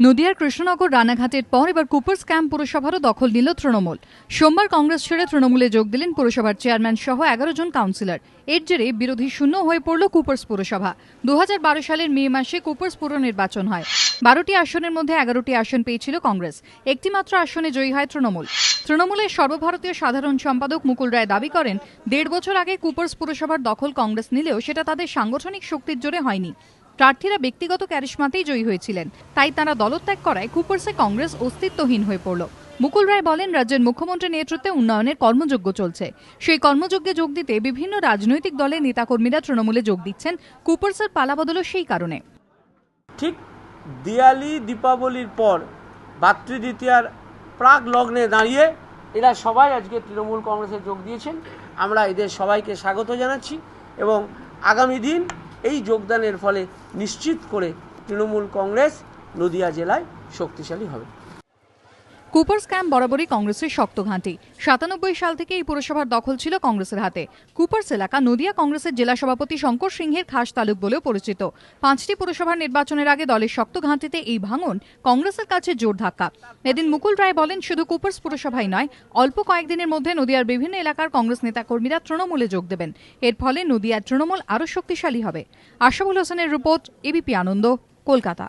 নদিয়ার কৃষ্ণনগর রানাঘাটের পর এবার কুপার্স ক্যাম্প পুরসভারও দখল নিল তৃণমূল। সোমবার কংগ্রেস ছেড়ে তৃণমূলে যোগ দিলেন পুরসভার চেয়ারম্যান সহ 11 জন কাউন্সিলর। এর জেরে বিরোধী শূন্য হয়ে পড়ল কুপার্স পুরসভা। 2012 সালের মে মাসে কুপার্স পুর নির্বাচন হয়। 12টি আসনের মধ্যে 11টি আসন পেয়েছিল কংগ্রেস, একটি মাত্র আসনে জয়ী হয় তৃণমূল। তৃণমূলের সর্বভারতীয় সাধারণ সম্পাদক মুকুল রায় দাবি করেন, 1.5 বছর আগে কুপার্স পুরসভার দখল কংগ্রেস নিলেও সেটা তাদের সাংগঠনিক শক্তির জোরে হয়নি। প্রার্থীরা ব্যক্তিগত ক্যারিশমাতেই জয়ী হয়েছিলেন, তাই তারা দলত্যাগ করায় কুপার্সে কংগ্রেস অস্তিত্বহীন হয়ে পড়ল। মুকুল রায় বলেন, রাজ্যের মুখ্যমন্ত্রীর নেতৃত্বে উন্নয়নের কর্মযজ্ঞ চলছে। সেই কর্মযজ্ঞে যোগ দিতে বিভিন্ন রাজনৈতিক দলের নেতাকর্মীরা তৃণমূলে যোগ দিচ্ছেন। কুপার্সের পালাবদলও সেই কারণে। ঠিক দিওয়ালি দীপাবলির পর ভাতৃদ্বিতীয়ার প্রাক লগ্নে দাঁড়িয়ে এরা সবাই আজকে তৃণমূল কংগ্রেসে যোগ দিয়েছেন। আমরা এদের সবাইকে স্বাগত জানাচ্ছি এবং আগামী দিন এই যোগদানের ফলে নিশ্চিত করে তৃণমূল কংগ্রেস নদিয়া জেলায় শক্তিশালী হবে। কুপার্স ক্যাম্প বরাবরই কংগ্রেসের শক্ত ঘাঁটি। 97 সাল থেকে এই পুরসভার দখল ছিল কংগ্রেসের হাতে। কুপার্স এলাকা নদিয়া কংগ্রেসের জেলা সভাপতি শঙ্কর সিংহের খাস তালুক বলেও পরিচিত। 5টি পুরসভার নির্বাচনের আগে দলের শক্ত ঘাঁটিতে এই ভাঙন কংগ্রেসের কাছে জোর ধাক্কা। এদিন মুকুল রায় বলেন, শুধু কুপার্স পুরসভাই নয়, অল্প কয়েকদিনের মধ্যে নদিয়ার বিভিন্ন এলাকার কংগ্রেস নেতাকর্মীরা তৃণমূলে যোগ দেবেন। এর ফলে নদিয়ার তৃণমূল আরও শক্তিশালী হবে। আশাফুল হোসেনের রিপোর্ট, এবিপি আনন্দ, কলকাতা।